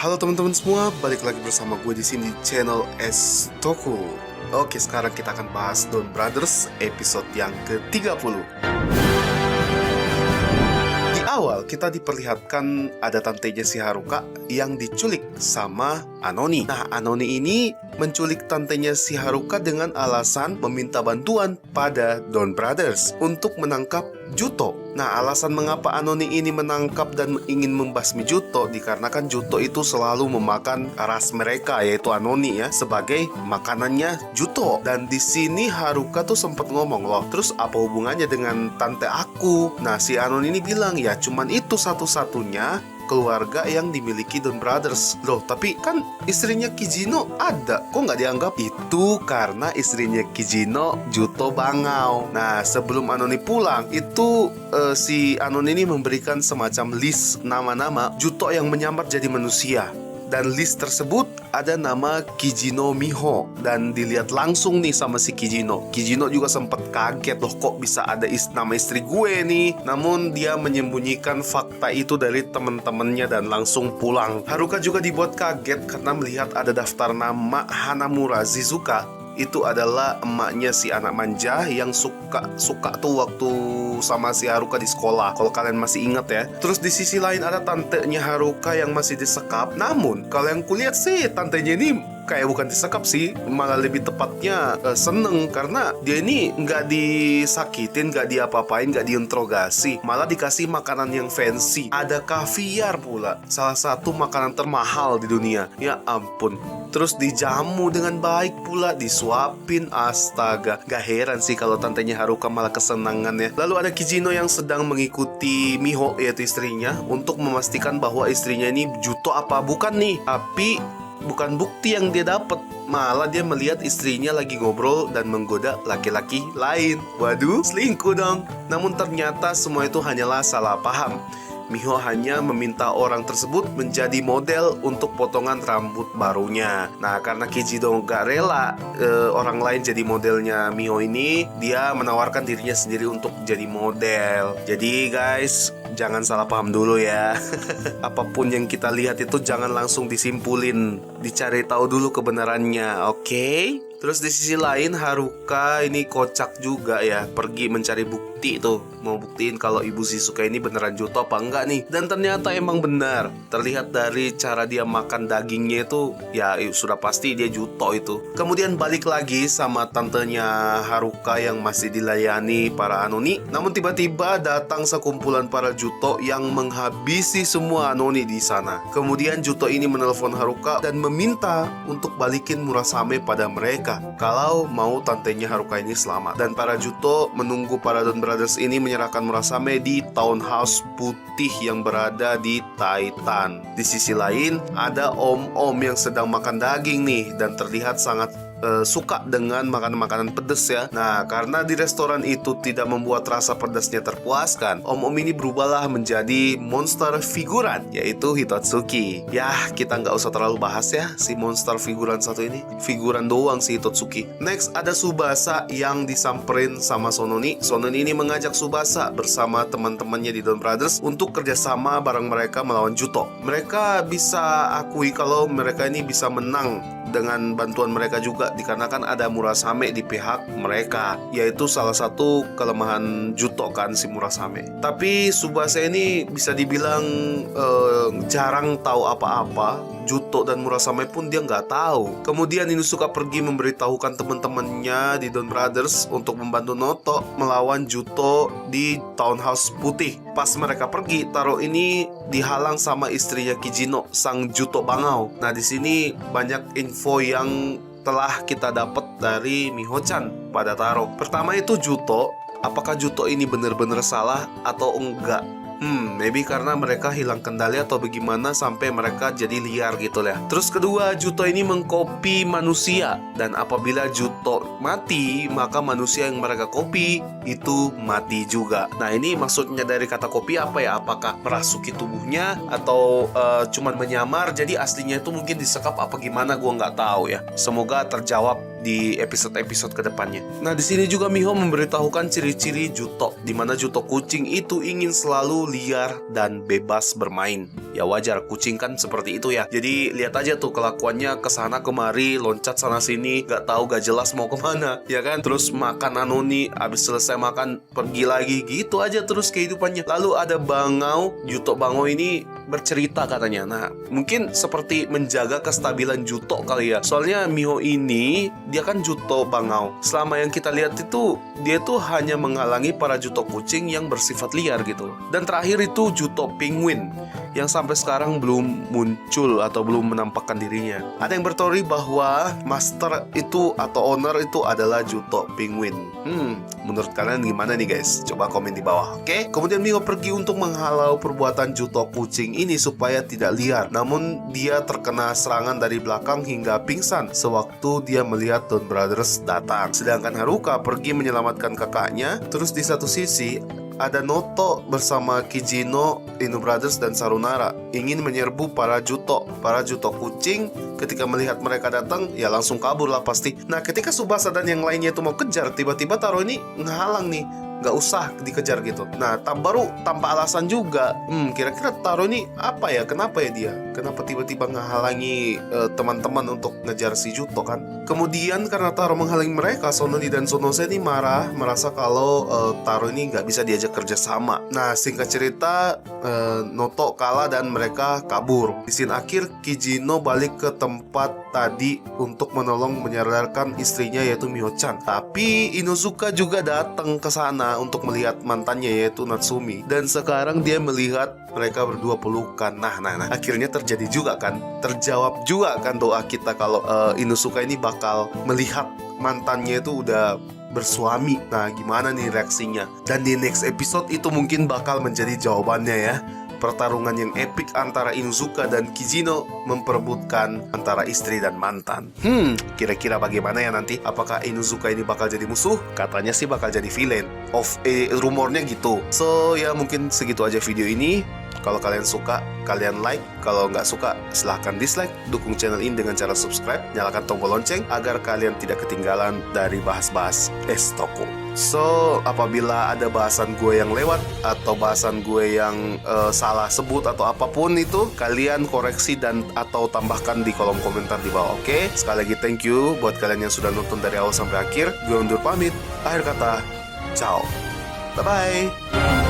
Halo teman-teman semua, balik lagi bersama gue di sini di channel S Toku. Oke, sekarang kita akan bahas Don Brothers episode yang ke-30. Di awal kita diperlihatkan ada tantenya si Haruka yang diculik sama Anoni. Nah, Anoni ini menculik tantenya si Haruka dengan alasan meminta bantuan pada Don Brothers untuk menangkap Juto. Nah, alasan mengapa Anoni ini menangkap dan ingin membasmi Juto dikarenakan Juto itu selalu memakan ras mereka, yaitu Anoni ya, sebagai makanannya Juto. Dan di sini Haruka tuh sempat ngomong loh, terus apa hubungannya dengan tante aku? Nah, si Anoni ini bilang ya cuman itu satu-satunya keluarga yang dimiliki Don Brothers. Loh, tapi kan istrinya Kijino ada, kok nggak dianggap? Itu karena istrinya Kijino Juto Bangau. Nah, sebelum Anoni pulang, itu si Anoni ini memberikan semacam list nama-nama Juto yang menyamar jadi manusia. Dan list tersebut ada nama Kijino Miho. Dan dilihat langsung nih sama si Kijino. Kijino juga sempat kaget, loh kok bisa ada nama istri gue nih. Namun dia menyembunyikan fakta itu dari teman-temannya dan langsung pulang. Haruka juga dibuat kaget karena melihat ada daftar nama Hanamura Shizuka. Itu adalah emaknya si anak manja yang suka tuh waktu sama si Haruka di sekolah, kalau kalian masih ingat ya. Terus di sisi lain ada tantenya Haruka yang masih disekap. Namun kalau yang kulihat sih tantenya ini kayak bukan disekap sih, malah lebih tepatnya seneng karena dia ini nggak disakitin, nggak diapa-apain, nggak diinterogasi, malah dikasih makanan yang fancy. Ada kaviar pula, salah satu makanan termahal di dunia. Ya ampun. Terus dijamu dengan baik pula, disuapin, astaga. Gak heran sih kalau tantenya Haruka malah kesenangan ya. Lalu ada Kijino yang sedang mengikuti Miho, yaitu istrinya, untuk memastikan bahwa istrinya ini Juto apa bukan nih. Tapi bukan bukti yang dia dapat, malah dia melihat istrinya lagi ngobrol dan menggoda laki-laki lain. Waduh, selingkuh dong. Namun ternyata semua itu hanyalah salah paham. Miho hanya meminta orang tersebut menjadi model untuk potongan rambut barunya. Nah, karena Kijino gak rela orang lain jadi modelnya Miho ini, dia menawarkan dirinya sendiri untuk jadi model. Jadi guys, jangan salah paham dulu ya. Apapun yang kita lihat itu jangan langsung disimpulin, dicari tahu dulu kebenarannya, oke? Terus di sisi lain Haruka ini kocak juga ya, pergi mencari bukti tuh, mau buktiin kalau ibu Shizuka ini beneran Juto apa enggak nih. Dan ternyata emang benar. Terlihat dari cara dia makan dagingnya itu, ya sudah pasti dia Juto itu. Kemudian balik lagi sama tantenya Haruka yang masih dilayani para Anoni. Namun tiba-tiba datang sekumpulan para Juto yang menghabisi semua Anoni di sana. Kemudian Juto ini menelpon Haruka dan meminta untuk balikin Murasame pada mereka kalau mau tantenya Haruka ini selamat. Dan para Juto menunggu para Don Brothers ini menyerahkan Murasame di townhouse putih yang berada di Titan. Di sisi lain ada om-om yang sedang makan daging nih dan terlihat sangat suka dengan makanan-makanan pedas ya. Nah, karena di restoran itu tidak membuat rasa pedasnya terpuaskan, om-om ini berubahlah menjadi monster figuran, yaitu Hitotsuki. Yah, kita nggak usah terlalu bahas ya si monster figuran satu ini. Figuran doang si Hitotsuki. Next ada Tsubasa yang disamperin sama Sononi. Sononi ini mengajak Tsubasa bersama teman-temannya di Don Brothers untuk kerjasama bareng mereka melawan Juto. Mereka bisa akui kalau mereka ini bisa menang dengan bantuan mereka juga, dikarenakan ada Murasame di pihak mereka, yaitu salah satu kelemahan Juto kan si Murasame. Tapi Tsubasa ini bisa dibilang jarang tahu apa-apa. Juto dan Murasame pun dia nggak tahu. Kemudian Inosuka pergi memberitahukan teman-temannya di Don Brothers untuk membantu Noto melawan Juto di townhouse putih. Pas mereka pergi, Taro ini dihalang sama istrinya Kijino, sang Juto Bangau. Nah, di sini banyak info yang telah kita dapat dari Miho-chan pada Taro. Pertama itu Juto. Apakah Juto ini benar-benar salah atau enggak? Maybe karena mereka hilang kendali atau bagaimana sampai mereka jadi liar gitu ya. Terus kedua, Juto ini mengcopy manusia. Dan apabila Juto mati, maka manusia yang mereka copy itu mati juga. Nah, ini maksudnya dari kata copy apa ya? Apakah merasuki tubuhnya atau cuman menyamar? Jadi aslinya itu mungkin disekap apa gimana, gua nggak tahu ya. Semoga terjawab di episode-episode kedepannya. Nah, di sini juga Miho memberitahukan ciri-ciri Juto, di mana Juto kucing itu ingin selalu liar dan bebas bermain. Ya wajar, kucing kan seperti itu ya. Jadi lihat aja tuh kelakuannya kesana kemari, loncat sana sini, gak tahu gak jelas mau kemana, ya kan? Terus makan Anoni, habis selesai makan pergi lagi, gitu aja terus kehidupannya. Lalu ada Bangau, Juto Bangau ini bercerita katanya. Nah, mungkin seperti menjaga kestabilan Juto kali ya. Soalnya Miho ini dia kan Juto Bangau. Selama yang kita lihat itu dia tuh hanya menghalangi para Juto kucing yang bersifat liar gitu. Dan terakhir itu Juto Penguin yang sampai sekarang belum muncul atau belum menampakkan dirinya. Ada yang berteori bahwa master itu atau owner itu adalah Juto Penguin. Menurut kalian gimana nih guys? Coba komen di bawah, oke? Kemudian Miho pergi untuk menghalau perbuatan Juto kucing ini supaya tidak liar. Namun dia terkena serangan dari belakang hingga pingsan sewaktu dia melihat Don Brothers datang. Sedangkan Haruka pergi menyelamatkan kakaknya. Terus di satu sisi ada Noto bersama Kijino, Inu Brothers, dan Sarunara ingin menyerbu para Juto kucing. Ketika melihat mereka datang, ya langsung kabur lah pasti. Nah, ketika Tsubasa dan yang lainnya itu mau kejar, tiba-tiba Taro ini ngehalang nih, nggak usah dikejar gitu. Nah, baru tanpa alasan juga. Kira-kira Taro ini apa ya? Kenapa ya dia? Kenapa tiba-tiba ngehalangi teman-teman untuk ngejar si Juto kan? Kemudian karena Taro menghalangi mereka, Sononi dan Sonose ini marah, merasa kalau Taro ini nggak bisa diajak kerja sama. Nah, singkat cerita, Noto kalah dan mereka kabur. Di scene akhir, Kijino balik ke tempat tadi untuk menolong menyadarkan istrinya yaitu Miho-chan. Tapi Inuzuka juga datang ke sana untuk melihat mantannya yaitu Natsumi. Dan sekarang dia melihat mereka berdua pelukan. Nah, akhirnya terjadi juga kan. Terjawab juga kan doa kita kalau Inuzuka ini bakal melihat mantannya itu udah bersuami. Nah, gimana nih reaksinya? Dan di next episode itu mungkin bakal menjadi jawabannya ya. Pertarungan yang epik antara Inuzuka dan Kijino memperebutkan antara istri dan mantan. Kira-kira bagaimana ya nanti? Apakah Inuzuka ini bakal jadi musuh? Katanya sih bakal jadi villain. Rumornya gitu. So ya mungkin segitu aja video ini. Kalau kalian suka, kalian like. Kalau nggak suka, silahkan dislike. Dukung channel ini dengan cara subscribe. Nyalakan tombol lonceng agar kalian tidak ketinggalan dari bahas-bahas Estoko. So, apabila ada bahasan gue yang lewat atau bahasan gue yang salah sebut atau apapun itu, kalian koreksi dan atau tambahkan di kolom komentar di bawah, oke? Sekali lagi thank you buat kalian yang sudah nonton dari awal sampai akhir. Gue undur pamit. Akhir kata, ciao. Bye-bye.